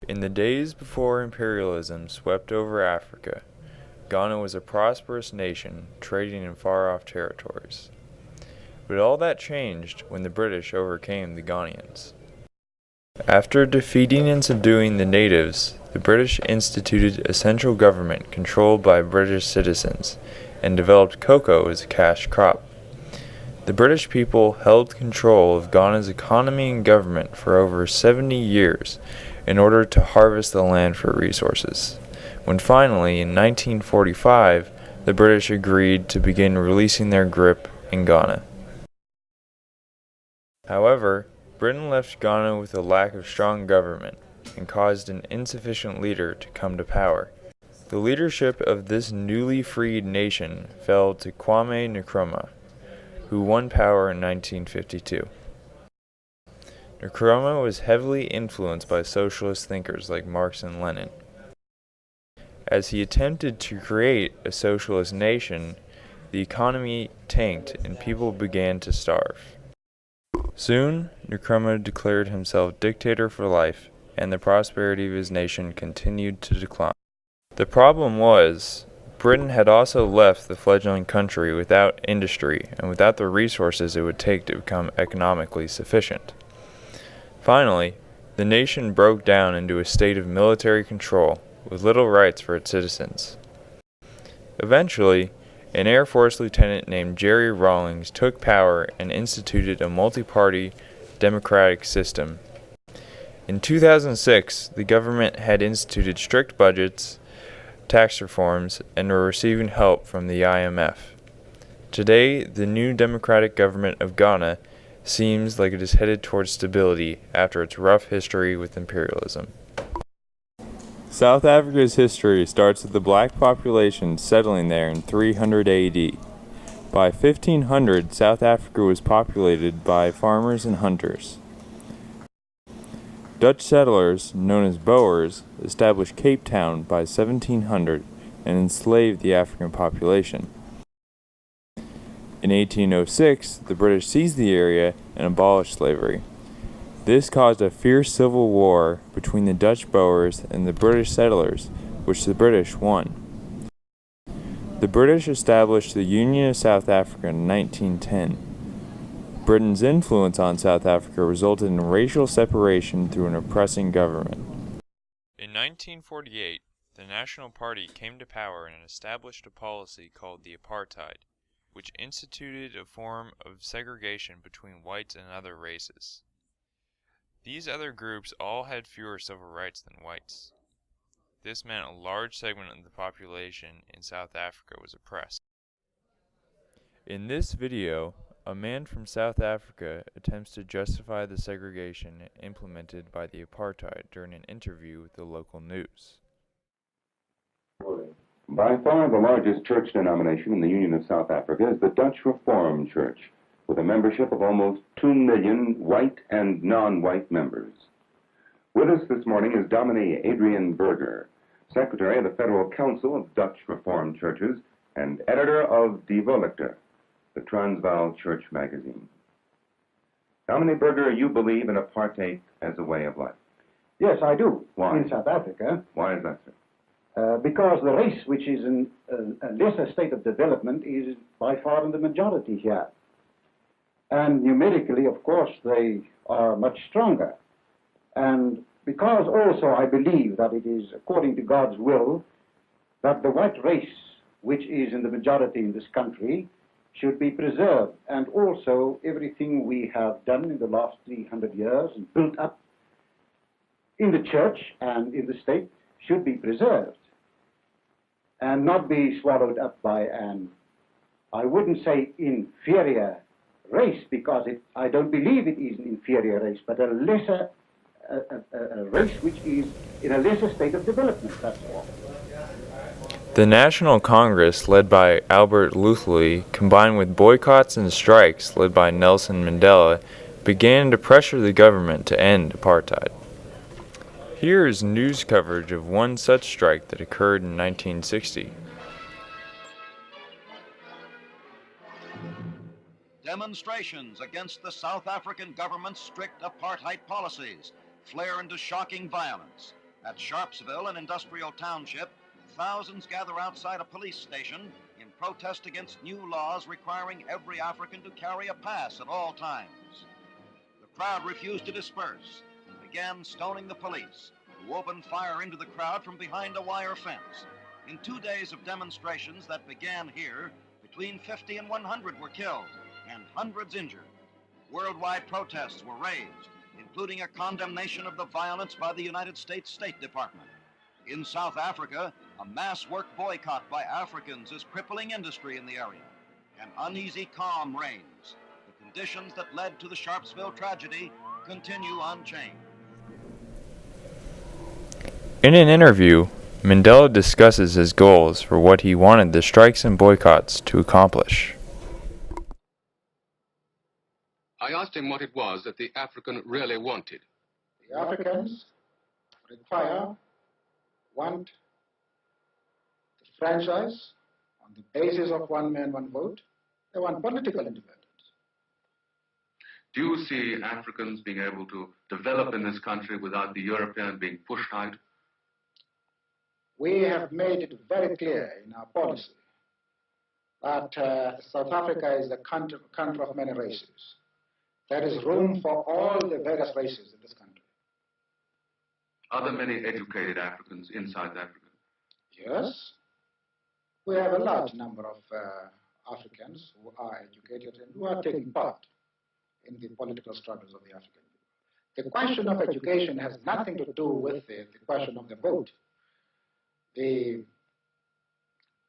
In the days before imperialism swept over Africa, Ghana was a prosperous nation trading in far-off territories. But all that changed when the British overcame the Ghanaians. After defeating and subduing the natives, the British instituted a central government controlled by British citizens and developed cocoa as a cash crop. The British people held control of Ghana's economy and government for over 70 years in order to harvest the land for resources, when finally, in 1945, the British agreed to begin releasing their grip in Ghana. However, Britain left Ghana with a lack of strong government and caused an insufficient leader to come to power. The leadership of this newly freed nation fell to Kwame Nkrumah, who won power in 1952. Nkrumah was heavily influenced by socialist thinkers like Marx and Lenin. As he attempted to create a socialist nation, the economy tanked and people began to starve. Soon, Nkrumah declared himself dictator for life, and the prosperity of his nation continued to decline. The problem was, Britain had also left the fledgling country without industry and without the resources it would take to become economically sufficient. Finally, the nation broke down into a state of military control, with little rights for its citizens. Eventually, an Air Force lieutenant named Jerry Rawlings took power and instituted a multi-party democratic system. In 2006, the government had instituted strict budgets, tax reforms, and were receiving help from the IMF. Today, the new democratic government of Ghana seems like it is headed towards stability after its rough history with imperialism. South Africa's history starts with the black population settling there in 300 AD. By 1500, South Africa was populated by farmers and hunters. Dutch settlers, known as Boers, established Cape Town by 1700 and enslaved the African population. In 1806, the British seized the area and abolished slavery. This caused a fierce civil war between the Dutch Boers and the British settlers, which the British won. The British established the Union of South Africa in 1910. Britain's influence on South Africa resulted in racial separation through an oppressing government. In 1948, the National Party came to power and established a policy called the apartheid, which instituted a form of segregation between whites and other races. These other groups all had fewer civil rights than whites. This meant a large segment of the population in South Africa was oppressed. In this video, a man from South Africa attempts to justify the segregation implemented by the apartheid during an interview with the local news. By far the largest church denomination in the Union of South Africa is the Dutch Reformed Church, with a membership of almost 2 million white and non-white members. With us this morning is Dominee Adrian Berger, Secretary of the Federal Council of Dutch Reformed Churches and editor of Die Volkte, the Transvaal Church magazine. Dominee Berger, you believe in apartheid as a way of life? Yes, I do. Why? In South Africa. Why is that, sir? Because the race, which is in a lesser state of development, is by far in the majority here. And numerically, of course, they are much stronger. And because also I believe that it is according to God's will that the white race, which is in the majority in this country, should be preserved. And also everything we have done in the last 300 years and built up in the church and in the state should be preserved and not be swallowed up by an, I wouldn't say inferior race, because I don't believe it is an inferior race, but a lesser a race which is in a lesser state of development, that's all. The National Congress, led by Albert Luthuli, combined with boycotts and strikes led by Nelson Mandela, began to pressure the government to end apartheid. Here is news coverage of one such strike that occurred in 1960. Demonstrations against the South African government's strict apartheid policies flare into shocking violence. At Sharpsville, an industrial township, thousands gather outside a police station in protest against new laws requiring every African to carry a pass at all times. The crowd refused to disperse and began stoning the police, who opened fire into the crowd from behind a wire fence. In 2 days of demonstrations that began here, between 50 and 100 were killed and hundreds injured. Worldwide protests were raised, including a condemnation of the violence by the United States State Department. In South Africa, a mass work boycott by Africans is crippling industry in the area. An uneasy calm reigns. The conditions that led to the Sharpsville tragedy continue unchanged. In an interview, Mandela discusses his goals for what he wanted the strikes and boycotts to accomplish. I asked him what it was that the African really wanted. The Africans want the franchise on the basis of one man, one vote. They want political independence. Do you see Africans being able to develop in this country without the European being pushed out? We have made it very clear in our policy that South Africa is a country of many races. There is room for all the various races in this country. Are there many educated Africans in South Africa? Yes. We have a large number of Africans who are educated and who are taking part in the political struggles of the African people. The question of education has nothing to do with the question of the vote.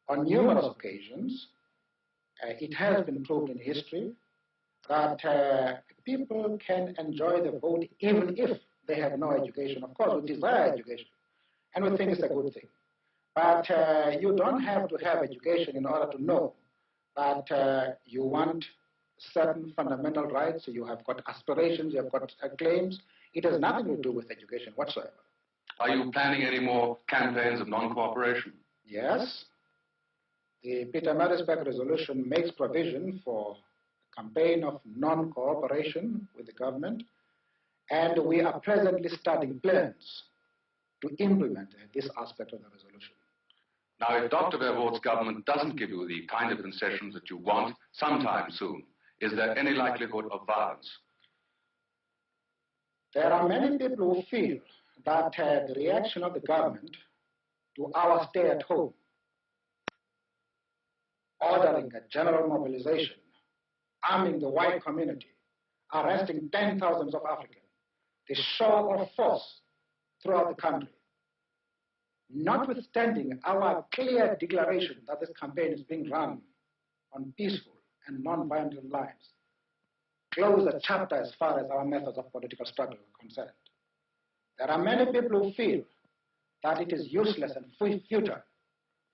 On numerous occasions, it has been proved in history that people can enjoy the vote even if they have no education. Of course, we desire education, and we think it's a good thing. But you don't have to have education in order to know that you want certain fundamental rights, you have got aspirations, you have got claims. It has nothing to do with education whatsoever. Are you planning any more campaigns of non-cooperation? Yes. The Pietermaritzburg resolution makes provision for a campaign of non-cooperation with the government, and we are presently starting plans to implement this aspect of the resolution. Now, if Dr. Verwoerd's government doesn't give you the kind of concessions that you want sometime soon, is there any likelihood of violence? There are many people who feel that the reaction of the government to our stay at home, ordering a general mobilization, arming the white community, arresting 10,000s of Africans, the show of force throughout the country, notwithstanding our clear declaration that this campaign is being run on peaceful and non-violent lines, close the chapter as far as our methods of political struggle are concerned. There are many people who feel that it is useless and futile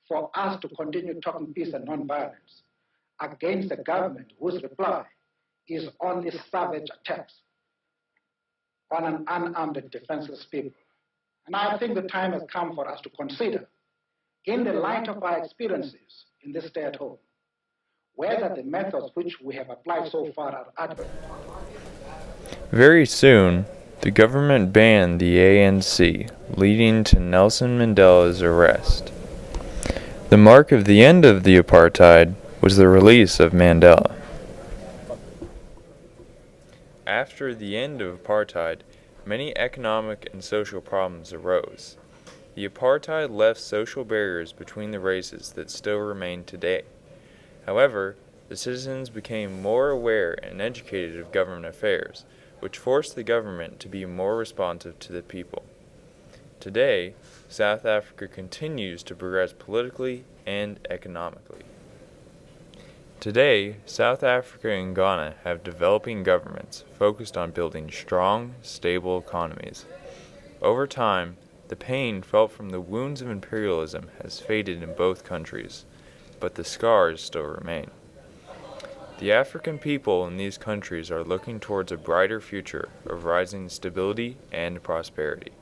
for us to continue talking peace and non-violence against a government whose reply is only savage attacks on an unarmed and defenseless people. And I think the time has come for us to consider, in the light of our experiences in this stay at home, whether the methods which we have applied so far are adequate. Very soon, the government banned the ANC, leading to Nelson Mandela's arrest. The mark of the end of the apartheid was the release of Mandela. After the end of apartheid, many economic and social problems arose. The apartheid left social barriers between the races that still remain today. However, the citizens became more aware and educated of government affairs, which forced the government to be more responsive to the people. Today, South Africa continues to progress politically and economically. Today, South Africa and Ghana have developing governments focused on building strong, stable economies. Over time, the pain felt from the wounds of imperialism has faded in both countries, but the scars still remain. The African people in these countries are looking towards a brighter future of rising stability and prosperity.